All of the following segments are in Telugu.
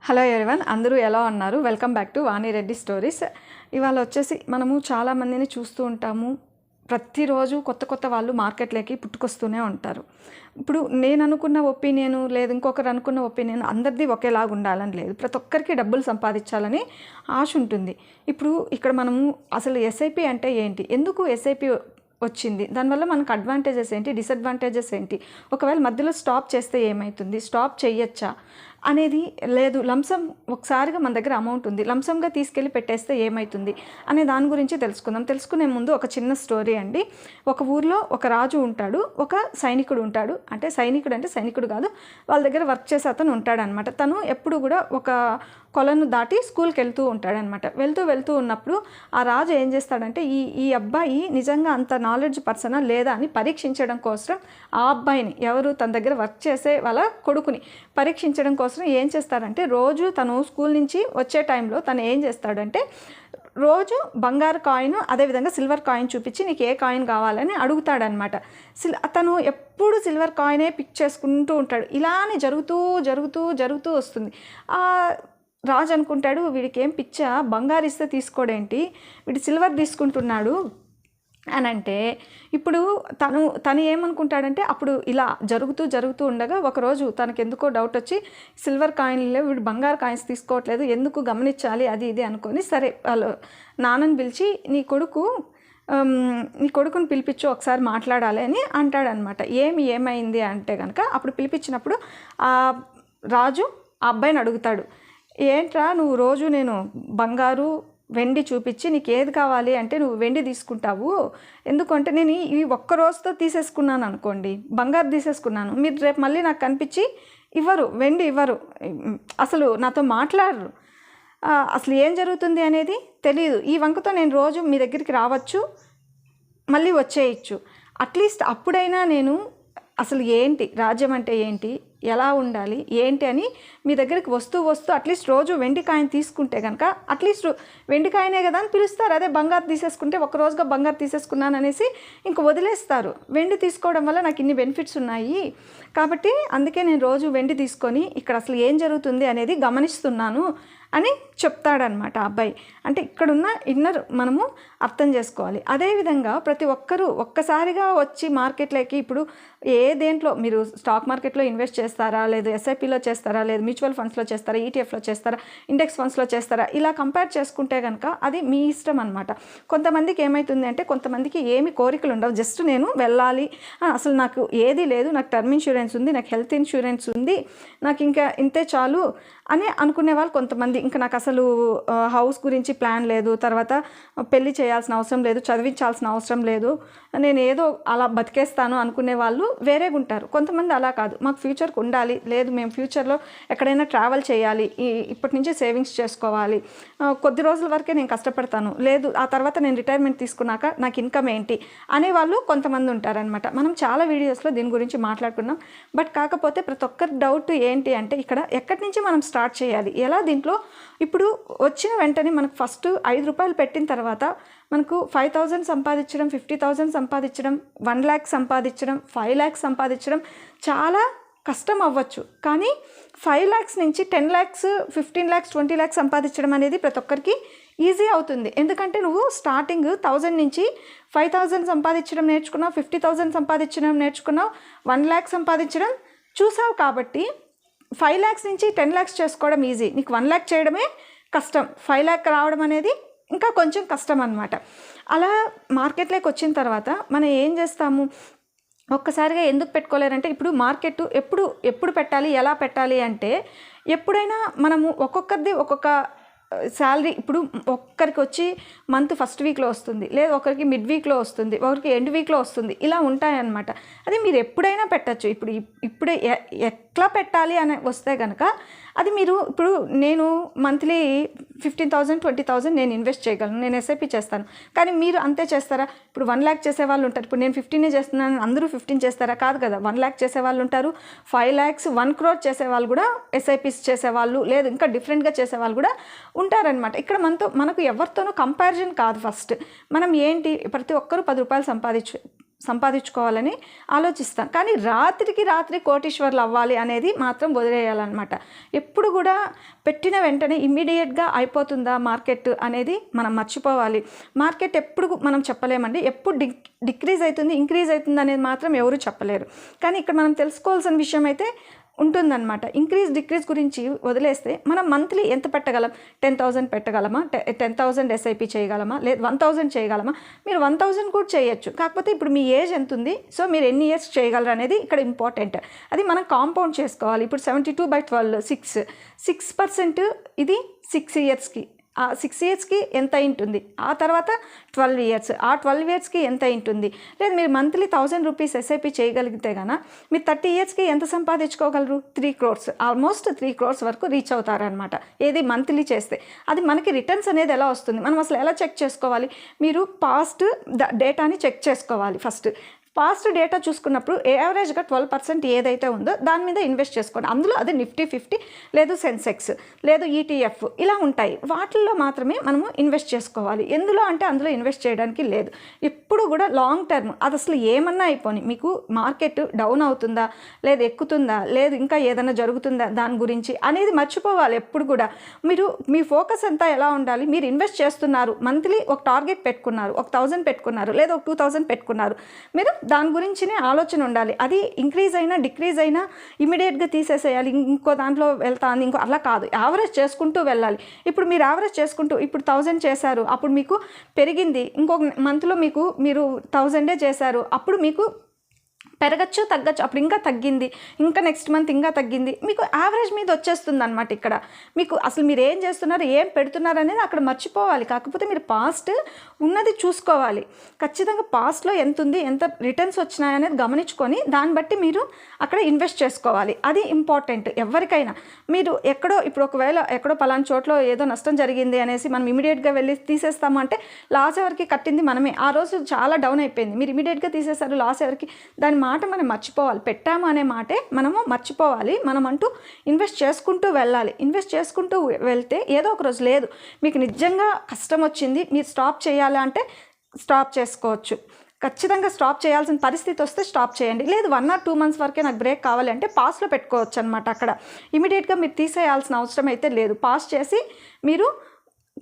హలో ఎవరీవన్, అందరూ ఎలా ఉన్నారు? Welcome back to Vani Reddy stories. ఇవాళ వచ్చేసి మనము చాలామందిని చూస్తూ ఉంటాము. ప్రతిరోజు కొత్త కొత్త వాళ్ళు మార్కెట్లోకి పుట్టుకొస్తూనే ఉంటారు. ఇప్పుడు నేను అనుకున్న ఒపీనియన్ లేదు, ఇంకొకరు అనుకున్న ఒపీనియన్ అందరిది ఒకేలాగా ఉండాలని లేదు. ప్రతి ఒక్కరికి డబ్బులు సంపాదించాలని ఆశ ఉంటుంది. ఇప్పుడు ఇక్కడ మనము అసలు ఎస్ఐపి అంటే ఏంటి, ఎందుకు ఎస్ఐపి వచ్చింది, దానివల్ల మనకు అడ్వాంటేజెస్ ఏంటి, డిసడ్వాంటేజెస్ ఏంటి, ఒకవేళ మధ్యలో స్టాప్ చేస్తే ఏమవుతుంది, స్టాప్ చేయొచ్చా అనేది లేదు. లంసమ్ ఒకసారిగా మన దగ్గర అమౌంట్ ఉంది, లంసమ్గా తీసుకెళ్ళి పెట్టేస్తే ఏమవుతుంది అనే దాని గురించి తెలుసుకుందాం. తెలుసుకునే ముందు ఒక చిన్న స్టోరీ అండి. ఒక ఊర్లో ఒక రాజు ఉంటాడు, ఒక సైనికుడు ఉంటాడు. అంటే సైనికుడు కాదు, వాళ్ళ దగ్గర వర్క్ చేసే అతను ఉంటాడనమాట. తను ఎప్పుడు కూడా ఒక కొలను దాటి స్కూల్కి వెళ్తూ ఉంటాడనమాట. వెళ్తూ ఉన్నప్పుడు ఆ రాజు ఏం చేస్తాడంటే ఈ అబ్బాయి నిజంగా అంత నాలెడ్జ్ పర్సనా లేదా అని పరీక్షించడం కోసం ఆ అబ్బాయిని, ఎవరు తన దగ్గర వర్క్ చేసే వాళ్ళ కొడుకుని పరీక్షించడం కోసం ఏం చేస్తాడంటే, రోజు తను స్కూల్ నుంచి వచ్చే టైంలో తను ఏం చేస్తాడంటే రోజు బంగారు కాయిన్, అదేవిధంగా సిల్వర్ కాయిన్ చూపించి నీకు ఏ కాయిన్ కావాలని అడుగుతాడనమాట. తను ఎప్పుడు సిల్వర్ కాయినే పిక్ చేసుకుంటూ ఉంటాడు. ఇలానే జరుగుతూ వస్తుంది. రాజు అనుకుంటాడు, వీడికి ఏం పిచ్చా, బంగారు ఇస్తే తీసుకోడేంటి, వీడు సిల్వర్ తీసుకుంటున్నాడు అని. అంటే ఇప్పుడు తను ఏమనుకుంటాడంటే, అప్పుడు ఇలా జరుగుతూ ఉండగా ఒకరోజు తనకు ఎందుకో డౌట్ వచ్చి, సిల్వర్ కాయిన్లో వీడు బంగారు కాయిన్స్ తీసుకోవట్లేదు, ఎందుకు గమనించాలి అది ఇది అనుకొని, సరే వాళ్ళు నాన్నని పిలిచి నీ కొడుకుని పిలిపించు, ఒకసారి మాట్లాడాలి అని అంటాడనమాట. ఏమైంది అంటే కనుక, అప్పుడు పిలిపించినప్పుడు ఆ రాజు ఆ అబ్బాయిని అడుగుతాడు, ఏంట్రా నువ్వు రోజు నేను బంగారు వెండి చూపించి నీకు ఏది కావాలి అంటే నువ్వు వెండి తీసుకుంటావు, ఎందుకంటే నేను ఈ ఒక్క రోజుతో తీసేసుకున్నాను అనుకోండి, బంగారు తీసేసుకున్నాను, మీరు రేపు మళ్ళీ నాకు కనిపించి వెండి ఇవ్వరు, అసలు నాతో మాట్లాడరు, అసలు ఏం జరుగుతుంది అనేది తెలియదు. ఈ వంకతో నేను రోజు మీ దగ్గరికి రావచ్చు, మళ్ళీ వచ్చేయచ్చు, అట్లీస్ట్ అప్పుడైనా నేను అసలు ఏంటి రాజ్యం అంటే ఏంటి, ఎలా ఉండాలి ఏంటి అని మీ దగ్గరికి వస్తూ అట్లీస్ట్ రోజు వెండి కాయిన్ తీసుకుంటే కనుక, అట్లీస్ట్ వెండి కాయినే కదా అని పిలుస్తారు. అదే బంగారు తీసేసుకుంటే ఒక రోజుగా బంగారు తీసేసుకున్నాను అనేసి ఇంక వదిలేస్తారు. వెండి తీసుకోవడం వల్ల నాకు ఇన్ని బెనిఫిట్స్ ఉన్నాయి కాబట్టి అందుకే నేను రోజు వెండి తీసుకొని ఇక్కడ అసలు ఏం జరుగుతుంది అనేది గమనిస్తున్నాను అని చెప్తాడనమాట ఆ అబ్బాయి. అంటే ఇక్కడున్న ఇన్నర్ మనము అర్థం చేసుకోవాలి. అదేవిధంగా ప్రతి ఒక్కరూ ఒక్కసారిగా వచ్చి మార్కెట్లోకి, ఇప్పుడు దేంట్లో మీరు స్టాక్ మార్కెట్లో ఇన్వెస్ట్ చేస్తారా, లేదు ఎస్ఐపిలో చేస్తారా, లేదు మ్యూచువల్ ఫండ్స్లో చేస్తారా, ఈటీఎఫ్లో చేస్తారా, ఇండెక్స్ ఫండ్స్లో చేస్తారా, ఇలా కంపేర్ చేసుకుంటే కనుక అది మీ ఇష్టం అనమాట. కొంతమందికి ఏమవుతుంది అంటే, కొంతమందికి ఏమి కోరికలు ఉండవు, జస్ట్ నేను వెళ్ళాలి, అసలు నాకు ఏది లేదు, నాకు టర్మ్ ఇన్సూరెన్స్ ఉంది, నాకు హెల్త్ ఇన్సూరెన్స్ ఉంది, నాకు ఇంకా ఇంతే చాలు అని అనుకునే వాళ్ళు కొంతమంది. ఇంకా నాకు అసలు హౌస్ గురించి ప్లాన్ లేదు, తర్వాత పెళ్లి చేయాల్సిన అవసరం లేదు, చదివించాల్సిన అవసరం లేదు, నేను ఏదో అలా బతికేస్తాను అనుకునే వాళ్ళు వేరేగా ఉంటారు. కొంతమంది అలా కాదు, మాకు ఫ్యూచర్కి ఉండాలి, లేదు మేము ఫ్యూచర్లో ఎక్కడైనా ట్రావెల్ చేయాలి, ఇప్పటి నుంచే సేవింగ్స్ చేసుకోవాలి, కొద్ది రోజుల వరకే నేను కష్టపడతాను, లేదు ఆ తర్వాత నేను రిటైర్మెంట్ తీసుకున్నాక నాకు ఇన్కమ్ ఏంటి అనేవాళ్ళు కొంతమంది ఉంటారనమాట. మనం చాలా వీడియోస్లో దీని గురించి మాట్లాడుకున్నాం. బట్ కాకపోతే ప్రతి ఒక్కరి డౌట్ ఏంటి అంటే, ఇక్కడ ఎక్కడి నుంచి మనం స్టార్ట్ చేయాలి, ఎలా దీంట్లో ఇప్పుడు వచ్చిన వెంటనే మనకు ఫస్ట్ 5 రూపాయలు పెట్టిన తర్వాత మనకు 5,000 సంపాదించడం, 50,000 సంపాదించడం, 1 lakh సంపాదించడం, 5 lakhs సంపాదించడం చాలా కష్టం అవ్వచ్చు. కానీ 5 lakhs నుంచి 10 lakhs, 15 lakhs, 20 lakhs సంపాదించడం అనేది ప్రతి ఒక్కరికి ఈజీ అవుతుంది. ఎందుకంటే నువ్వు స్టార్టింగ్ 1000 నుంచి 5,000 సంపాదించడం నేర్చుకున్నావు, 50,000 సంపాదించడం నేర్చుకున్నావు, 1 lakh సంపాదించడం చూసావు. కాబట్టి 5 lakhs నుంచి 10 lakhs చేసుకోవడం ఈజీ, నీకు 1 lakh చేయడమే కష్టం, 5 lakh రావడం అనేది ఇంకా కొంచెం కష్టం అన్నమాట. అలా మార్కెట్లోకి వచ్చిన తర్వాత మనం ఏం చేస్తాము, ఒక్కసారిగా ఎందుకు పెట్టుకోలేరంటే, ఇప్పుడు మార్కెట్ ఎప్పుడు పెట్టాలి, ఎలా పెట్టాలి అంటే, ఎప్పుడైనా మనము ఒక్కొక్కరిది ఒక్కొక్క శాలరీ, ఇప్పుడు ఒక్కరికి వచ్చి మంత్ ఫస్ట్ వీక్లో వస్తుంది, లేదు ఒకరికి మిడ్ వీక్లో వస్తుంది, ఒకరికి ఎండ్ వీక్లో వస్తుంది, ఇలా ఉంటాయన్నమాట. అది మీరు ఎప్పుడైనా పెట్టచ్చు. ఇప్పుడే ఎట్లా పెట్టాలి అని వస్తే కనుక, అది మీరు ఇప్పుడు నేను మంత్లీ 15,000, 20,000 నేను ఇన్వెస్ట్ చేయగలను, నేను ఎస్ఐపి చేస్తాను. కానీ మీరు అంతే చేస్తారా? ఇప్పుడు 1 lakh చేసేవాళ్ళు ఉంటారు. ఇప్పుడు నేను 15 చేస్తున్నాను, అందరూ 15 చేస్తారా? కాదు కదా. 1 lakh చేసేవాళ్ళు ఉంటారు, 5 lakhs, 1 crore చేసేవాళ్ళు కూడా, ఎస్ఐపిస్ చేసేవాళ్ళు, లేదు ఇంకా డిఫరెంట్గా చేసేవాళ్ళు కూడా ఉంటారనమాట. ఇక్కడ మనకు ఎవరితోనూ కంపారిజన్ కాదు. ఫస్ట్ మనం ఏంటి, ప్రతి ఒక్కరూ 10 రూపాయలు సంపాదించుకోవాలని ఆలోచిస్తాం. కానీ రాత్రికి రాత్రి కోటీశ్వర్లు అవ్వాలి అనేది మాత్రం వదిలేయాలన్నమాట. ఎప్పుడు కూడా పెట్టిన వెంటనే ఇమ్మీడియట్గా అయిపోతుందా మార్కెట్ అనేది మనం మర్చిపోవాలి. మార్కెట్ ఎప్పుడు మనం చెప్పలేమండి, ఎప్పుడు డిక్రీజ్ అవుతుంది ఇంక్రీజ్ అవుతుంది అనేది మాత్రం ఎవరు చెప్పలేరు. కానీ ఇక్కడ మనం తెలుసుకోవాల్సిన విషయం అయితే ఉంటుందన్నమాట. ఇంక్రీజ్ డిక్రీజ్ గురించి వదిలేస్తే మనం మంత్లీ ఎంత పెట్టగలం? 10,000 పెట్టగలమా? 10,000 ఎస్ఐపి చేయగలమా? లేదు 1,000 చేయగలమా? మీరు 1,000 కూడా చేయొచ్చు. కాకపోతే ఇప్పుడు మీ ఏజ్ ఎంత ఉంది, సో మీరు ఎన్ని ఇయర్స్ చేయగలరు అనేది ఇక్కడ ఇంపార్టెంట్. అది మనం కాంపౌండ్ చేసుకోవాలి. ఇప్పుడు 72/12 6% ఇది 6 ఇయర్స్కి. ఆ 6 ఇయర్స్కి ఎంత ఉంటుంది, ఆ తర్వాత 12 ఇయర్స్, ఆ 12 ఇయర్స్కి ఎంత ఉంటుంది. లేదు మీరు మంత్లీ 1,000 రూపీస్ ఎస్ఐపి చేయగలిగితే కనుక మీరు 30 ఇయర్స్కి ఎంత సంపాదించుకోగలరు? 3 crores, ఆల్మోస్ట్ 3 crores వరకు రీచ్ అవుతారనమాట. ఏది మంత్లీ చేస్తే. అది మనకి రిటర్న్స్ అనేది ఎలా వస్తుంది, మనం అసలు ఎలా చెక్ చేసుకోవాలి? మీరు పాస్ట్ డేటాని చెక్ చేసుకోవాలి. పాస్ట్ డేటా చూసుకున్నప్పుడు యావరేజ్గా 12% ఏదైతే ఉందో దాని మీద ఇన్వెస్ట్ చేసుకోండి. అందులో అది నిఫ్టీ 50 లేదు సెన్సెక్స్ లేదు ETF ఇలా ఉంటాయి. వాటిల్లో మాత్రమే మనము ఇన్వెస్ట్ చేసుకోవాలి. ఎందులో అంటే అందులో ఇన్వెస్ట్ చేయడానికి లేదు. ఎప్పుడు కూడా లాంగ్ టర్మ్, అది అసలు ఏమన్నా అయిపోయి మీకు మార్కెట్ డౌన్ అవుతుందా లేదు ఎక్కుతుందా లేదు ఇంకా ఏదైనా జరుగుతుందా దాని గురించి అనేది మర్చిపోవాలి. ఎప్పుడు కూడా మీరు మీ ఫోకస్ అంతా ఎలా ఉండాలి, మీరు ఇన్వెస్ట్ చేస్తున్నారు, మంత్లీ ఒక టార్గెట్ పెట్టుకున్నారు, ఒక 1,000 పెట్టుకున్నారు లేదా ఒక 2,000 పెట్టుకున్నారు, మీరు దాని గురించినే ఆలోచన ఉండాలి. అది ఇంక్రీజ్ అయినా డిక్రీజ్ అయినా ఇమీడియట్గా తీసేసేయాలి, ఇంకో దాంట్లో వెళ్తాను ఇంకో అలా కాదు. యావరేజ్ చేసుకుంటూ వెళ్ళాలి. ఇప్పుడు మీరు యావరేజ్ చేసుకుంటూ ఇప్పుడు 1,000 చేశారు, అప్పుడు మీకు పెరిగింది, ఇంకొక మంత్లో మీరు 1,000 చేశారు, అప్పుడు మీకు పెరగచ్చు తగ్గచ్చు, అప్పుడు ఇంకా తగ్గింది, ఇంకా నెక్స్ట్ మంత్ ఇంకా తగ్గింది, మీకు యావరేజ్ మీద వచ్చేస్తుంది అనమాట. ఇక్కడ మీకు అసలు మీరు ఏం చేస్తున్నారు ఏం పెడుతున్నారు అనేది అక్కడ మర్చిపోవాలి. కాకపోతే మీరు పాస్ట్ ఉన్నది చూసుకోవాలి. ఖచ్చితంగా పాస్ట్లో ఎంత ఉంది, ఎంత రిటర్న్స్ వచ్చినాయనేది గమనించుకొని దాన్ని బట్టి మీరు అక్కడ ఇన్వెస్ట్ చేసుకోవాలి. అది ఇంపార్టెంట్ ఎవరికైనా. మీరు ఇప్పుడు ఒకవేళ ఎక్కడో పలానా చోట్ల ఏదో నష్టం జరిగింది అనేసి మనం ఇమీడియట్గా వెళ్ళి తీసేస్తాము అంటే లాస్ ఎవరికి కట్టింది మనమే. ఆ రోజు చాలా డౌన్ అయిపోయింది, మీరు ఇమీడియట్గా తీసేశారు, లాస్ ఎవరికి? దాని మాట మనం మర్చిపోవాలి. పెట్టాము అనే మాటే మనము మర్చిపోవాలి. మనం అంటూ ఇన్వెస్ట్ చేసుకుంటూ వెళ్ళాలి. ఇన్వెస్ట్ చేసుకుంటూ వెళ్తే ఏదో ఒక రోజు లేదు మీకు నిజంగా కష్టం వచ్చింది, మీరు స్టాప్ చేయాలి అంటే స్టాప్ చేసుకోవచ్చు. ఖచ్చితంగా స్టాప్ చేయాల్సిన పరిస్థితి వస్తే స్టాప్ చేయండి. లేదు 1 or 2 months వరకే నాకు బ్రేక్ కావాలి అంటే పాస్లో పెట్టుకోవచ్చు అనమాట. అక్కడ ఇమీడియట్గా మీరు తీసేయాల్సిన అవసరం అయితే లేదు. పాస్ చేసి మీరు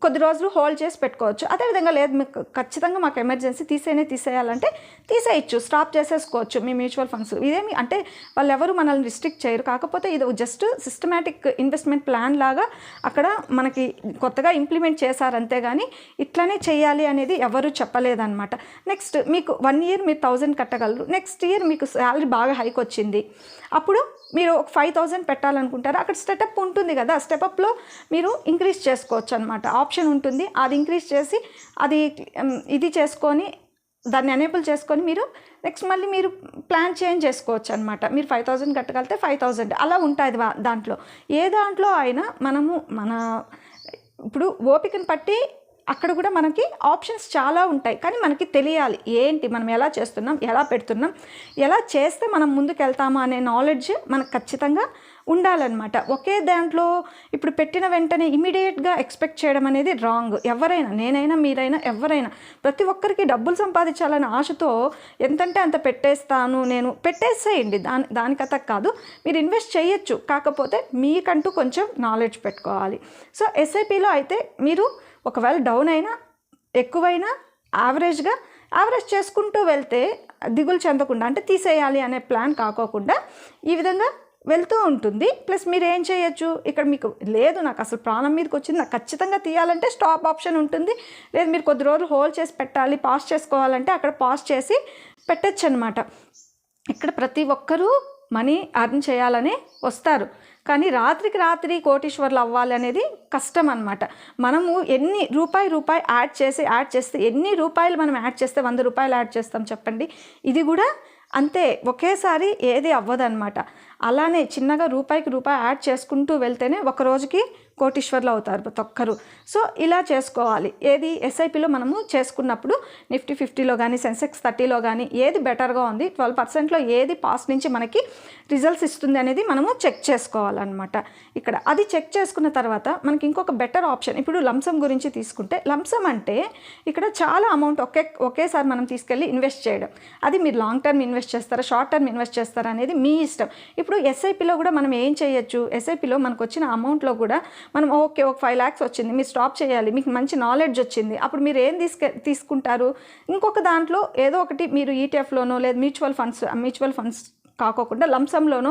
కొద్ది రోజులు హోల్డ్ చేసి పెట్టుకోవచ్చు. అదేవిధంగా లేదు మీకు ఖచ్చితంగా మాకు ఎమర్జెన్సీ తీసేయాలంటే తీసేయచ్చు, స్టాప్ చేసేసుకోవచ్చు మీ మ్యూచువల్ ఫండ్స్. ఇదేమి అంటే వాళ్ళు ఎవరు మనల్ని రిస్ట్రిక్ట్ చేయరు. కాకపోతే ఇది జస్ట్ సిస్టమేటిక్ ఇన్వెస్ట్మెంట్ ప్లాన్ లాగా అక్కడ మనకి కొత్తగా ఇంప్లిమెంట్ చేశారు, అంతేగాని ఇట్లానే చేయాలి అనేది ఎవరు చెప్పలేదన్నమాట. నెక్స్ట్ మీకు 1 year మీరు 1,000 కట్టగలరు. నెక్స్ట్ ఇయర్ మీకు శాలరీ బాగా హైక్ వచ్చింది, అప్పుడు మీరు ఒక 5,000 పెట్టాలనుకుంటారు. అక్కడ స్టెటప్ ఉంటుంది కదా, స్టెపప్లో మీరు ఇంక్రీజ్ చేసుకోవచ్చు అనమాట. ఆప్షన్ ఉంటుంది, అది ఇంక్రీజ్ చేసి అది ఇది చేసుకొని దాన్ని ఎనేబుల్ చేసుకొని మీరు నెక్స్ట్ మళ్ళీ మీరు ప్లాన్ చేంజ్ చేసుకోవచ్చు అనమాట. మీరు 5,000 కట్టగలిగితే 5,000 అలా ఉంటుంది దాంట్లో. ఏ దాంట్లో అయినా మనము ఇప్పుడు ఓపికను పట్టి అక్కడ కూడా మనకి ఆప్షన్స్ చాలా ఉంటాయి. కానీ మనకి తెలియాలి ఏంటి మనం ఎలా చేస్తున్నాం, ఎలా పెడుతున్నాం, ఎలా చేస్తే మనం ముందుకు వెళ్తామా అనే నాలెడ్జ్ మనకు ఖచ్చితంగా ఉండాలన్నమాట. ఒకే దాంట్లో ఇప్పుడు పెట్టిన వెంటనే ఇమీడియట్గా ఎక్స్పెక్ట్ చేయడం అనేది రాంగ్. ఎవరైనా, నేనైనా మీరైనా ఎవరైనా, ప్రతి ఒక్కరికి డబ్బులు సంపాదించాలనే ఆశతో ఎంతంటే అంత పెట్టేస్తాను నేను, పెట్టేసేయండి. దానికత కాదు, మీరు ఇన్వెస్ట్ చేయొచ్చు. కాకపోతే మీకంటూ కొంచెం నాలెడ్జ్ పెట్టుకోవాలి. సో ఎస్ఐపిలో అయితే మీరు ఒకవేళ డౌన్ అయినా ఎక్కువైనా యావరేజ్ చేసుకుంటూ వెళ్తే దిగులు చెందకుండా, అంటే తీసేయాలి అనే ప్లాన్ కాకోకుండా ఈ విధంగా వెళ్తూ ఉంటుంది. ప్లస్ మీరు ఏం చేయొచ్చు, ఇక్కడ మీకు లేదు నాకు అసలు ప్రాణం మీదకి వచ్చింది నాకు ఖచ్చితంగా తీయాలంటే స్టాప్ ఆప్షన్ ఉంటుంది. లేదు మీరు కొద్ది రోజులు హోల్డ్ చేసి పెట్టాలి, పాస్ చేసుకోవాలంటే అక్కడ పాస్ చేసి పెట్టచ్చు అనమాట. ఇక్కడ ప్రతి ఒక్కరూ మనీ అర్న్ చేయాలని వస్తారు, కానీ రాత్రికి రాత్రి కోటీశ్వర్లు అవ్వాలి అనేది కష్టం అనమాట. మనము ఎన్ని రూపాయి యాడ్ చేస్తే ఎన్ని రూపాయలు మనం యాడ్ చేస్తే 100 రూపాయలు యాడ్ చేస్తాం చెప్పండి. ఇది కూడా అంతే, ఒకేసారి ఏది అవ్వదన్నమాట. అలానే చిన్నగా రూపాయికి రూపాయి యాడ్ చేసుకుంటూ వెళ్తేనే ఒక రోజుకి కోటీశ్వర్లు అవుతారు ప్రతి ఒక్కరు. సో ఇలా చేసుకోవాలి. ఏది ఎస్ఐపిలో మనము చేసుకున్నప్పుడు నిఫ్టీ 50లో కానీ సెన్సెక్స్ 30లో కానీ ఏది బెటర్గా ఉంది, 12%లో ఏది పాస్ట్ నుంచి మనకి రిజల్ట్స్ ఇస్తుంది అనేది మనము చెక్ చేసుకోవాలన్నమాట. ఇక్కడ అది చెక్ చేసుకున్న తర్వాత మనకి ఇంకొక బెటర్ ఆప్షన్, ఇప్పుడు లంసమ్ గురించి తీసుకుంటే, లంసమ్ అంటే ఇక్కడ చాలా అమౌంట్ ఒకేసారి మనం తీసుకెళ్ళి ఇన్వెస్ట్ చేయడం. అది మీరు లాంగ్ టర్మ్ ఇన్వెస్ట్ చేస్తారా, షార్ట్ టర్మ్ ఇన్వెస్ట్ చేస్తారా అనేది మీ ఇష్టం. ఇప్పుడు ఎస్ఐపిలో కూడా మనం ఏం చేయొచ్చు, ఎస్ఐపిలో మనకు వచ్చిన అమౌంట్లో కూడా మనం ఓకే ఒక 5 lakhs వచ్చింది, మీరు స్టాప్ చేయాలి, మీకు మంచి నాలెడ్జ్ వచ్చింది, అప్పుడు మీరు ఏం తీసుకుంటారు, ఇంకొక దాంట్లో ఏదో ఒకటి మీరు ఈటీఎఫ్లోనో లేదా మ్యూచువల్ ఫండ్స్ కాకోకుండా లంసంలోనూ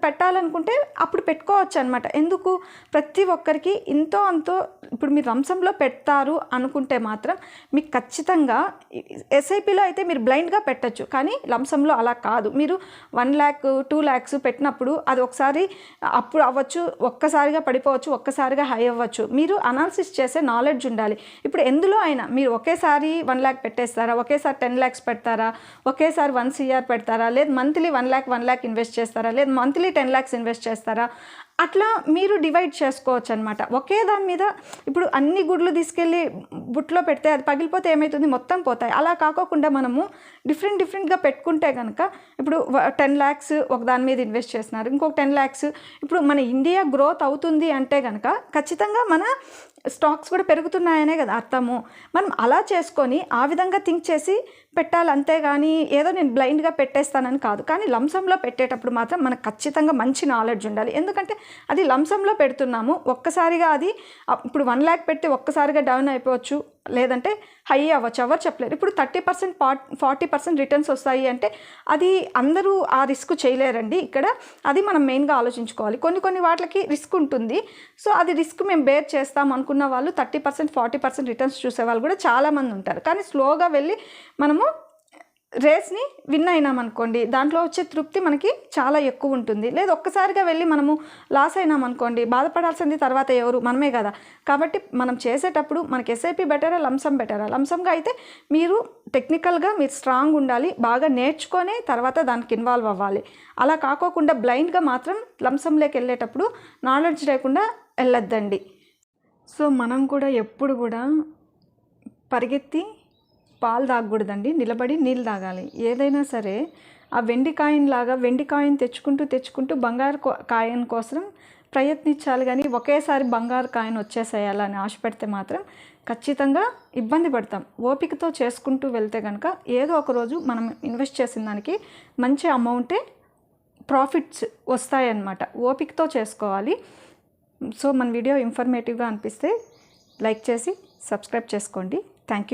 పెట్టాలనుకుంటే అప్పుడు పెట్టుకోవచ్చు అనమాట. ఎందుకు, ప్రతి ఒక్కరికి ఇంతో అంతో ఇప్పుడు మీరు లంసంలో పెడతారు అనుకుంటే మాత్రం మీకు ఖచ్చితంగా ఎస్ఐపిలో అయితే మీరు బ్లైండ్గా పెట్టచ్చు, కానీ లంసంలో అలా కాదు. మీరు 1 lakh 2 lakhs పెట్టినప్పుడు అది ఒకసారి అప్పుడు అవ్వచ్చు, ఒక్కసారిగా పడిపోవచ్చు, ఒక్కసారిగా హై అవ్వచ్చు. మీరు అనాలిసిస్ చేసే నాలెడ్జ్ ఉండాలి. ఇప్పుడు ఎందులో అయినా మీరు ఒకేసారి 1 lakh పెట్టేస్తారా, ఒకేసారి 10 lakhs పెడతారా, ఒకేసారి 1 crore పెడతారా, లేదు మంత్లీ 1 lakh ఇన్వెస్ట్ చేస్తారా, లేదు మంత్లీ 10 lakhs ఇన్వెస్ట్ చేస్తారా, అట్లా మీరు డివైడ్ చేసుకోవచ్చు అనమాట. ఒకే దాని మీద ఇప్పుడు అన్ని గుడ్లు తీసుకెళ్ళి బుట్లో పెడితే అది పగిలిపోతే ఏమవుతుంది, మొత్తం పోతాయి. అలా కాకోకుండా మనము డిఫరెంట్గా పెట్టుకుంటే కనుక, ఇప్పుడు 10 lakhs ఒక దాని మీద ఇన్వెస్ట్ చేస్తున్నారు, ఇంకొక 10 lakhs, ఇప్పుడు మన ఇండియా గ్రోత్ అవుతుంది అంటే కనుక ఖచ్చితంగా మన స్టాక్స్ కూడా పెరుగుతున్నాయనే కదా అర్థము. మనం అలా చేసుకొని ఆ విధంగా థింక్ చేసి పెట్టాలి, అంతేగాని ఏదో నేను బ్లైండ్గా పెట్టేస్తానని కాదు. కానీ లంసంలో పెట్టేటప్పుడు మాత్రం మనకు ఖచ్చితంగా మంచి నాలెడ్జ్ ఉండాలి. ఎందుకంటే అది లంసంలో పెడుతున్నాము, ఒక్కసారిగా అది ఇప్పుడు 1 lakh పెట్టి ఒక్కసారిగా డౌన్ అయిపోవచ్చు, లేదంటే హై అవ్వచ్చు, ఎవరు చెప్పలేరు. ఇప్పుడు 30% 40% రిటర్న్స్ వస్తాయి అంటే అది అందరూ ఆ రిస్క్ చేయలేరండి. ఇక్కడ అది మనం మెయిన్గా ఆలోచించుకోవాలి. కొన్ని వాటికి రిస్క్ ఉంటుంది. సో అది రిస్క్ మేము బేర్ చేస్తాం అనుకున్న వాళ్ళు 30% 40% రిటర్న్స్ చూసే వాళ్ళు కూడా చాలామంది ఉంటారు. కానీ స్లోగా వెళ్ళి మనము రేస్ని విన్ అయినామనుకోండి, దాంట్లో వచ్చే తృప్తి మనకి చాలా ఎక్కువ ఉంటుంది. లేదు ఒక్కసారిగా వెళ్ళి మనము లాస్ అయినామనుకోండి, బాధపడాల్సింది తర్వాత ఎవరు, మనమే కదా. కాబట్టి మనం చేసేటప్పుడు మనకి ఎస్ఐపి బెటరా, లంసమ్ బెటరా, లంసమ్గా అయితే మీరు టెక్నికల్గా మీరు స్ట్రాంగ్ ఉండాలి, బాగా నేర్చుకొని తర్వాత దానికి ఇన్వాల్వ్ అవ్వాలి. అలా కాకోకుండా బ్లైండ్గా మాత్రం లంసంలోకి వెళ్ళేటప్పుడు నాలెడ్జ్ లేకుండా వెళ్ళొద్దండి. సో మనం కూడా ఎప్పుడు కూడా పరిగెత్తి పాలు తాగకూడదండి, నిలబడి నీళ్ళు తాగాలి. ఏదైనా సరే ఆ వెండి కాయిన్ తెచ్చుకుంటూ బంగారు కాయిన్ కోసం ప్రయత్నించాలి. కానీ ఒకేసారి బంగారు కాయిన్ వచ్చేసేయాలని ఆశపెడితే మాత్రం ఖచ్చితంగా ఇబ్బంది పడతాం. ఓపికతో చేసుకుంటూ వెళ్తే కనుక ఏదో ఒక రోజు మనం ఇన్వెస్ట్ చేసిన దానికి మంచి అమౌంటే ప్రాఫిట్స్ వస్తాయన్నమాట. ఓపికతో చేసుకోవాలి. సో మన వీడియో ఇన్ఫర్మేటివ్గా అనిపిస్తే లైక్ చేసి సబ్స్క్రైబ్ చేసుకోండి. Thank you.